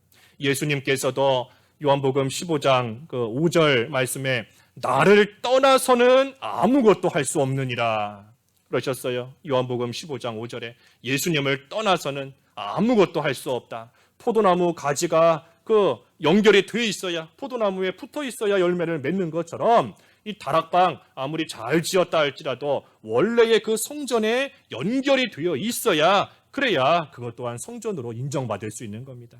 예수님께서도 요한복음 15장 그 5절 말씀에 나를 떠나서는 아무것도 할 수 없느니라 그러셨어요. 요한복음 15장 5절에 예수님을 떠나서는 아무것도 할 수 없다. 포도나무 가지가 그 연결이 돼 있어야, 포도나무에 붙어 있어야 열매를 맺는 것처럼 이 다락방 아무리 잘 지었다 할지라도 원래의 그 성전에 연결이 되어 있어야, 그래야 그것 또한 성전으로 인정받을 수 있는 겁니다.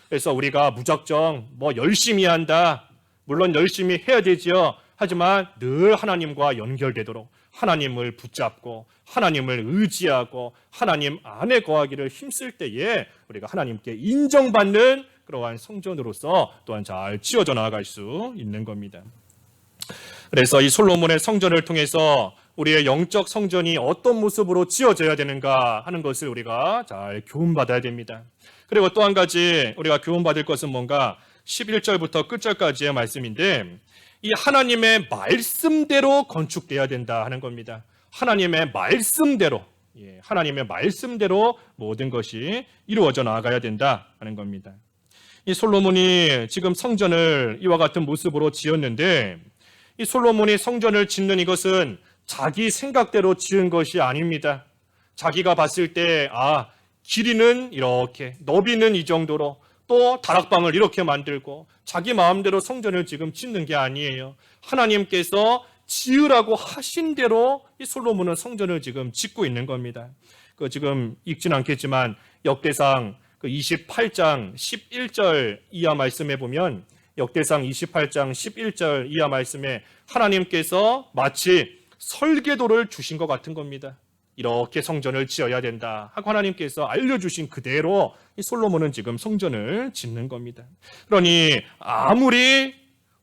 그래서 우리가 무작정 열심히 한다, 물론 열심히 해야 되지요. 하지만 늘 하나님과 연결되도록 하나님을 붙잡고 하나님을 의지하고 하나님 안에 거하기를 힘쓸 때에 우리가 하나님께 인정받는 그러한 성전으로서 또한 잘 지어져 나아갈 수 있는 겁니다. 그래서 이 솔로몬의 성전을 통해서 우리의 영적 성전이 어떤 모습으로 지어져야 되는가 하는 것을 우리가 잘 교훈받아야 됩니다. 그리고 또 한 가지 우리가 교훈받을 것은 뭔가 11절부터 끝절까지의 말씀인데, 이 하나님의 말씀대로 건축돼야 된다 하는 겁니다. 하나님의 말씀대로, 하나님의 말씀대로 모든 것이 이루어져 나가야 된다 하는 겁니다. 이 솔로몬이 지금 성전을 이와 같은 모습으로 지었는데, 이 솔로몬이 성전을 짓는 이것은 자기 생각대로 지은 것이 아닙니다. 자기가 봤을 때 길이는 이렇게, 너비는 이 정도로, 또 다락방을 이렇게 만들고 자기 마음대로 성전을 지금 짓는 게 아니에요. 하나님께서 지으라고 하신 대로 이 솔로몬은 성전을 지금 짓고 있는 겁니다. 지금 읽진 않겠지만 역대상 28장 11절 이하 말씀에 보면, 역대상 28장 11절 이하 말씀에 하나님께서 마치 설계도를 주신 것 같은 겁니다. 이렇게 성전을 지어야 된다 하고 하나님께서 알려주신 그대로 이 솔로몬은 지금 성전을 짓는 겁니다. 그러니 아무리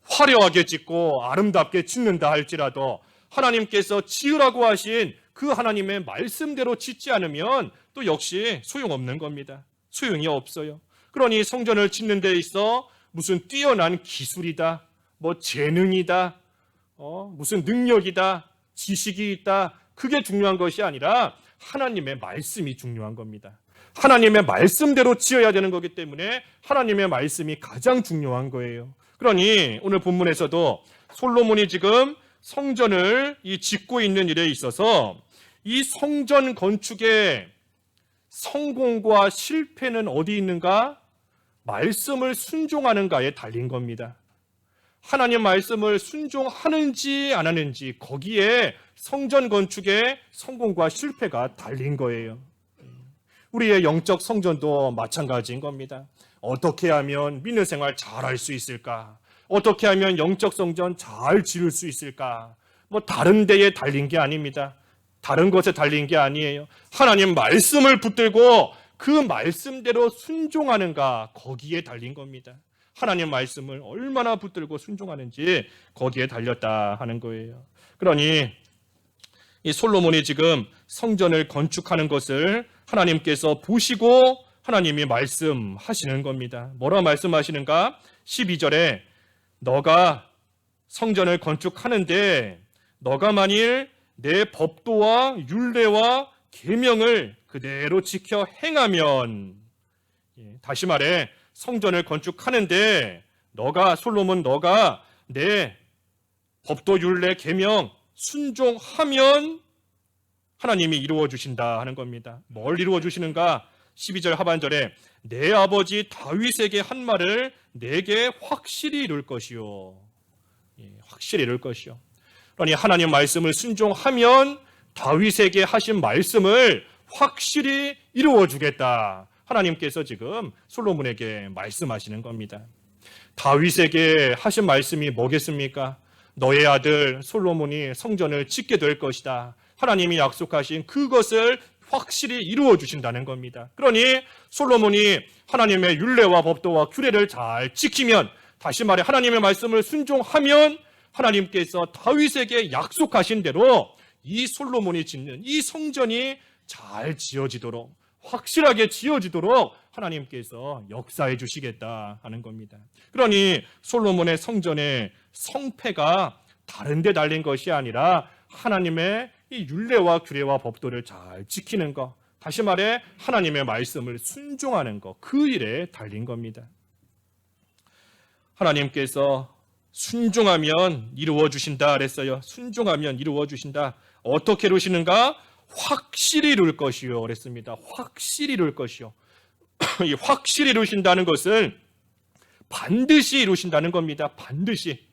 화려하게 짓고 아름답게 짓는다 할지라도 하나님께서 지으라고 하신 그 하나님의 말씀대로 짓지 않으면 또 역시 소용없는 겁니다. 소용이 없어요. 그러니 성전을 짓는 데 있어 무슨 뛰어난 기술이다, 재능이다, 무슨 능력이다, 지식이 있다, 그게 중요한 것이 아니라 하나님의 말씀이 중요한 겁니다. 하나님의 말씀대로 지어야 되는 거기 때문에 하나님의 말씀이 가장 중요한 거예요. 그러니 오늘 본문에서도 솔로몬이 지금 성전을 짓고 있는 일에 있어서 이 성전 건축의 성공과 실패는 어디 있는가? 말씀을 순종하는가에 달린 겁니다. 하나님 말씀을 순종하는지 안 하는지, 거기에 성전 건축의 성공과 실패가 달린 거예요. 우리의 영적 성전도 마찬가지인 겁니다. 어떻게 하면 믿는 생활 잘할 수 있을까? 어떻게 하면 영적 성전 잘 지을 수 있을까? 다른 데에 달린 게 아닙니다. 다른 것에 달린 게 아니에요. 하나님 말씀을 붙들고 그 말씀대로 순종하는가, 거기에 달린 겁니다. 하나님 말씀을 얼마나 붙들고 순종하는지 거기에 달렸다 하는 거예요. 그러니 이 솔로몬이 지금 성전을 건축하는 것을 하나님께서 보시고 하나님이 말씀하시는 겁니다. 뭐라 말씀하시는가? 12절에 너가 성전을 건축하는데 너가 만일 내 법도와 율례와 계명을 그대로 지켜 행하면, 다시 말해 성전을 건축하는데 솔로몬 너가 내 법도 율례 계명 순종하면 하나님이 이루어 주신다 하는 겁니다. 뭘 이루어 주시는가? 12절 하반절에 내 아버지 다윗에게 한 말을 내게 확실히 이룰 것이요. 확실히 이룰 것이요. 그러니 하나님 말씀을 순종하면 다윗에게 하신 말씀을 확실히 이루어 주겠다. 하나님께서 지금 솔로몬에게 말씀하시는 겁니다. 다윗에게 하신 말씀이 뭐겠습니까? 너의 아들 솔로몬이 성전을 짓게 될 것이다. 하나님이 약속하신 그것을 확실히 이루어 주신다는 겁니다. 그러니 솔로몬이 하나님의 율례와 법도와 규례를 잘 지키면, 다시 말해 하나님의 말씀을 순종하면 하나님께서 다윗에게 약속하신 대로 이 솔로몬이 짓는 이 성전이 잘 지어지도록, 확실하게 지어지도록 하나님께서 역사해 주시겠다 하는 겁니다. 그러니 솔로몬의 성전의 성패가 다른 데 달린 것이 아니라 하나님의 이 율례와 규례와 법도를 잘 지키는 것, 다시 말해 하나님의 말씀을 순종하는 것, 그 일에 달린 겁니다. 하나님께서 순종하면 이루어 주신다 그랬어요. 순종하면 이루어 주신다. 어떻게 이루시는가? 확실히 이룰 것이요 그랬습니다. 확실히 이룰 것이요. 이 확실히 이루신다는 것은 반드시 이루신다는 겁니다. 반드시.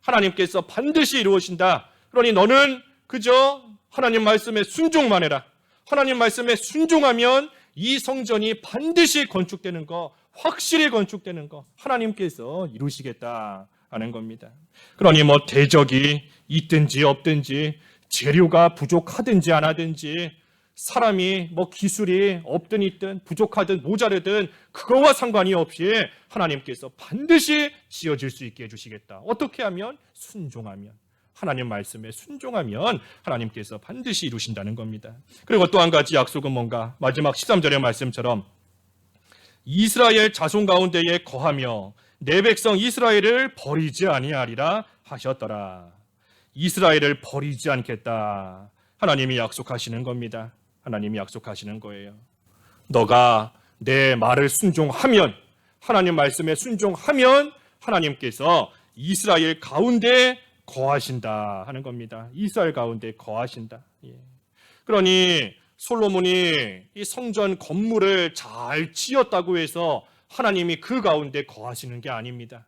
하나님께서 반드시 이루신다. 그러니 너는 그저 하나님 말씀에 순종만 해라. 하나님 말씀에 순종하면 이 성전이 반드시 건축되는 거, 확실히 건축되는 거 하나님께서 이루시겠다 하는 겁니다. 그러니 대적이 있든지 없든지, 재료가 부족하든지 안 하든지, 사람이 기술이 없든 있든 부족하든 모자르든 그거와 상관이 없이 하나님께서 반드시 지어질 수 있게 해주시겠다. 어떻게 하면? 순종하면. 하나님 말씀에 순종하면 하나님께서 반드시 이루신다는 겁니다. 그리고 또 한 가지 약속은 뭔가? 마지막 13절의 말씀처럼 이스라엘 자손 가운데에 거하며 내 백성 이스라엘을 버리지 아니하리라 하셨더라. 이스라엘을 버리지 않겠다. 하나님이 약속하시는 겁니다. 하나님이 약속하시는 거예요. 너가 내 말을 순종하면, 하나님 말씀에 순종하면 하나님께서 이스라엘 가운데 거하신다 하는 겁니다. 이스라엘 가운데 거하신다. 그러니 솔로몬이 이 성전 건물을 잘 지었다고 해서 하나님이 그 가운데 거하시는 게 아닙니다.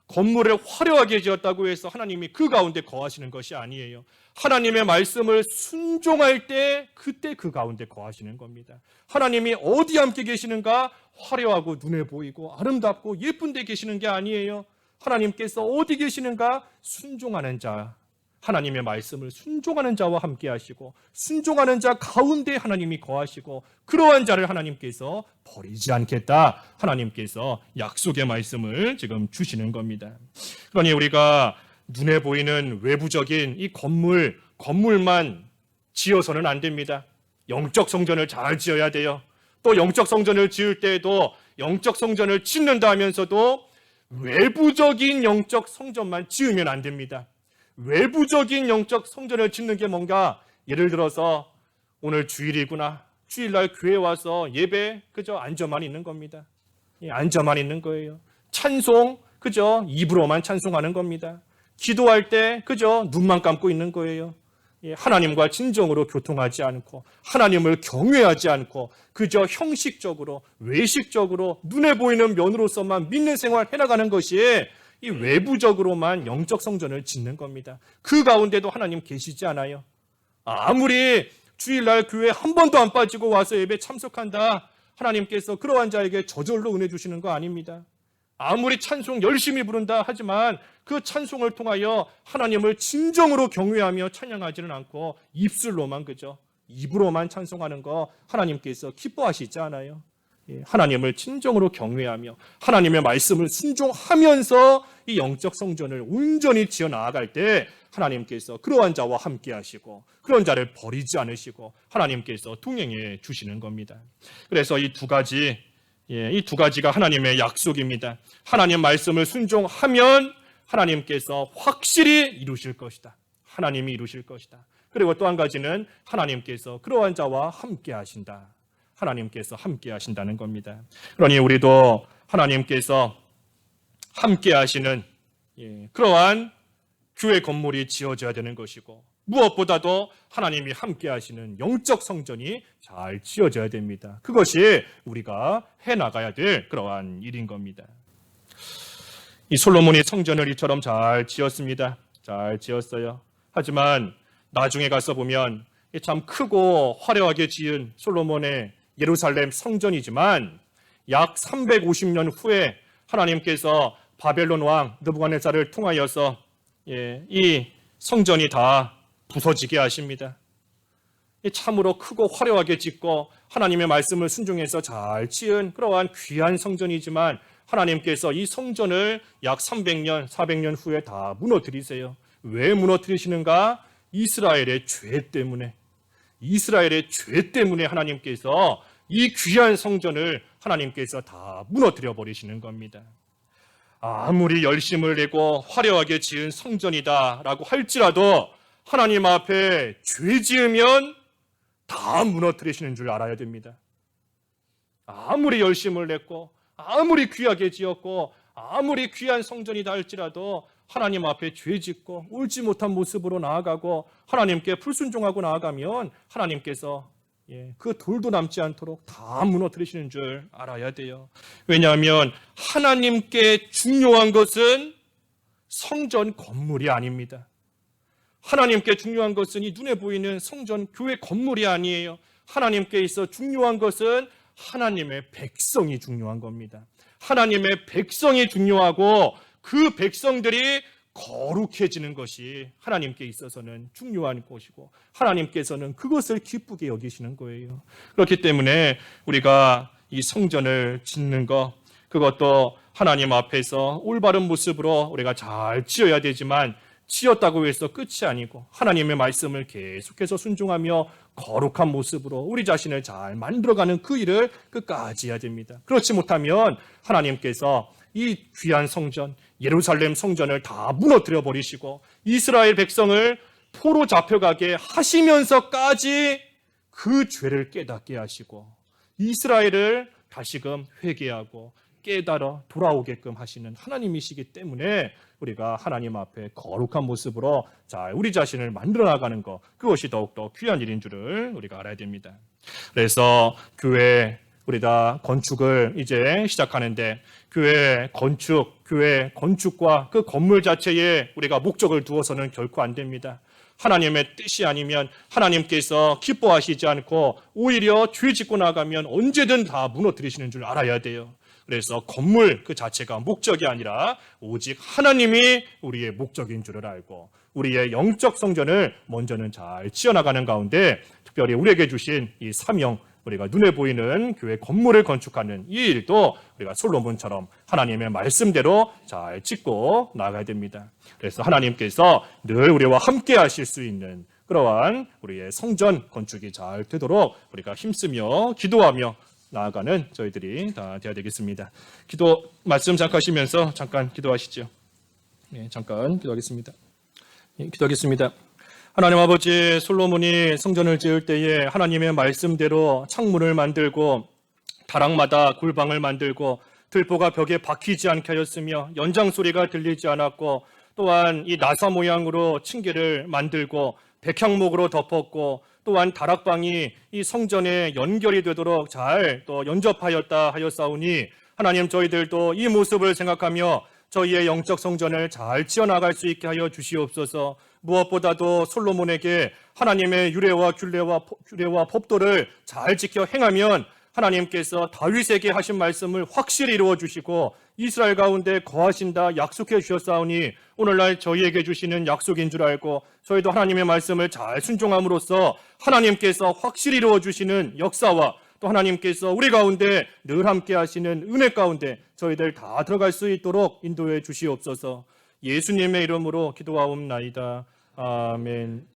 건물을 화려하게 지었다고 해서 하나님이 그 가운데 거하시는 것이 아니에요. 하나님의 말씀을 순종할 때 그때 그 가운데 거하시는 겁니다. 하나님이 어디 함께 계시는가? 화려하고 눈에 보이고 아름답고 예쁜 데 계시는 게 아니에요. 하나님께서 어디 계시는가? 순종하는 자, 하나님의 말씀을 순종하는 자와 함께 하시고 순종하는 자 가운데 하나님이 거하시고 그러한 자를 하나님께서 버리지 않겠다. 하나님께서 약속의 말씀을 지금 주시는 겁니다. 그러니 우리가 눈에 보이는 외부적인 이 건물만 지어서는 안 됩니다. 영적 성전을 잘 지어야 돼요. 또 영적 성전을 지을 때에도 영적 성전을 짓는다 하면서도 외부적인 영적 성전만 지으면 안 됩니다. 외부적인 영적 성전을 짓는 게 뭔가, 예를 들어서 오늘 주일이구나, 주일날 교회 와서 예배 그저 앉아만 있는 겁니다. 앉아만 있는 거예요. 찬송 그저 입으로만 찬송하는 겁니다. 기도할 때 그저 눈만 감고 있는 거예요. 하나님과 진정으로 교통하지 않고 하나님을 경외하지 않고 그저 형식적으로 외식적으로 눈에 보이는 면으로서만 믿는 생활을 해나가는 것이 이 외부적으로만 영적 성전을 짓는 겁니다. 그 가운데도 하나님 계시지 않아요. 아무리 주일날 교회 한 번도 안 빠지고 와서 예배 참석한다, 하나님께서 그러한 자에게 저절로 은혜 주시는 거 아닙니다. 아무리 찬송 열심히 부른다 하지만 그 찬송을 통하여 하나님을 진정으로 경외하며 찬양하지는 않고 입술로만 그저 입으로만 찬송하는 거 하나님께서 기뻐하시지 않아요. 하나님을 진정으로 경외하며 하나님의 말씀을 순종하면서 이 영적 성전을 온전히 지어 나아갈 때 하나님께서 그러한 자와 함께 하시고 그런 자를 버리지 않으시고 하나님께서 동행해 주시는 겁니다. 그래서 이 두 가지가 하나님의 약속입니다. 하나님 말씀을 순종하면 하나님께서 확실히 이루실 것이다. 하나님이 이루실 것이다. 그리고 또 한 가지는 하나님께서 그러한 자와 함께 하신다. 하나님께서 함께 하신다는 겁니다. 그러니 우리도 하나님께서 함께 하시는 그러한 교회 건물이 지어져야 되는 것이고, 무엇보다도 하나님이 함께 하시는 영적 성전이 잘 지어져야 됩니다. 그것이 우리가 해나가야 될 그러한 일인 겁니다. 이 솔로몬이 성전을 이처럼 잘 지었습니다. 잘 지었어요. 하지만 나중에 가서 보면 참 크고 화려하게 지은 솔로몬의 예루살렘 성전이지만 약 350년 후에 하나님께서 바벨론 왕 느부갓네살을 통하여서 이 성전이 다 부서지게 하십니다. 참으로 크고 화려하게 짓고 하나님의 말씀을 순종해서 잘 지은 그러한 귀한 성전이지만 하나님께서 이 성전을 약 300년, 400년 후에 다 무너뜨리세요. 왜 무너뜨리시는가? 이스라엘의 죄 때문에. 이스라엘의 죄 때문에 하나님께서 이 귀한 성전을 하나님께서 다 무너뜨려 버리시는 겁니다. 아무리 열심을 내고 화려하게 지은 성전이다라고 할지라도 하나님 앞에 죄 지으면 다 무너뜨리시는 줄 알아야 됩니다. 아무리 열심을 냈고 아무리 귀하게 지었고 아무리 귀한 성전이다 할지라도 하나님 앞에 죄 짓고 옳지 못한 모습으로 나아가고 하나님께 불순종하고 나아가면 하나님께서 그 돌도 남지 않도록 다 무너뜨리시는 줄 알아야 돼요. 왜냐하면 하나님께 중요한 것은 성전 건물이 아닙니다. 하나님께 중요한 것은 이 눈에 보이는 성전 교회 건물이 아니에요. 하나님께 있어 중요한 것은 하나님의 백성이 중요한 겁니다. 하나님의 백성이 중요하고 그 백성들이 거룩해지는 것이 하나님께 있어서는 중요한 것이고 하나님께서는 그것을 기쁘게 여기시는 거예요. 그렇기 때문에 우리가 이 성전을 짓는 것, 그것도 하나님 앞에서 올바른 모습으로 우리가 잘 지어야 되지만 지었다고 해서 끝이 아니고 하나님의 말씀을 계속해서 순종하며 거룩한 모습으로 우리 자신을 잘 만들어가는 그 일을 끝까지 해야 됩니다. 그렇지 못하면 하나님께서 이 귀한 성전, 예루살렘 성전을 다 무너뜨려 버리시고 이스라엘 백성을 포로 잡혀가게 하시면서까지 그 죄를 깨닫게 하시고 이스라엘을 다시금 회개하고 깨달아 돌아오게끔 하시는 하나님이시기 때문에 우리가 하나님 앞에 거룩한 모습으로 잘 우리 자신을 만들어 나가는 것, 그것이 더욱더 귀한 일인 줄을 우리가 알아야 됩니다. 그래서 교회 우리 다 건축을 이제 시작하는데 교회 건축과 그 건물 자체에 우리가 목적을 두어서는 결코 안 됩니다. 하나님의 뜻이 아니면 하나님께서 기뻐하시지 않고 오히려 죄 짓고 나가면 언제든 다 무너뜨리시는 줄 알아야 돼요. 그래서 건물 그 자체가 목적이 아니라 오직 하나님이 우리의 목적인 줄을 알고 우리의 영적 성전을 먼저는 잘 지어나가는 가운데 특별히 우리에게 주신 이 사명, 우리가 눈에 보이는 교회 건물을 건축하는 이 일도 우리가 솔로몬처럼 하나님의 말씀대로 잘 짓고 나가야 됩니다. 그래서 하나님께서 늘 우리와 함께 하실 수 있는 그러한 우리의 성전 건축이 잘 되도록 우리가 힘쓰며 기도하며 나아가는 저희들이 다 되어야 되겠습니다. 기도 말씀 잠깐 하시면서 잠깐 기도하시죠. 네, 잠깐 기도하겠습니다. 네, 기도하겠습니다. 하나님 아버지, 솔로몬이 성전을 지을 때에 하나님의 말씀대로 창문을 만들고 다락마다 굴방을 만들고 들보가 벽에 박히지 않게 하였으며 연장 소리가 들리지 않았고 또한 이 나사 모양으로 층계를 만들고 백향목으로 덮었고 또한 다락방이 이 성전에 연결이 되도록 잘 또 연접하였다 하였사오니 하나님 저희들도 이 모습을 생각하며 저희의 영적 성전을 잘 지어나갈 수 있게 하여 주시옵소서. 무엇보다도 솔로몬에게 하나님의 규례와 법도를 잘 지켜 행하면 하나님께서 다윗에게 하신 말씀을 확실히 이루어 주시고 이스라엘 가운데 거하신다 약속해 주셨사오니 오늘날 저희에게 주시는 약속인 줄 알고 저희도 하나님의 말씀을 잘 순종함으로써 하나님께서 확실히 이루어 주시는 역사와 또 하나님께서 우리 가운데 늘 함께 하시는 은혜 가운데 저희들 다 들어갈 수 있도록 인도해 주시옵소서. 예수님의 이름으로 기도하옵나이다. 아멘.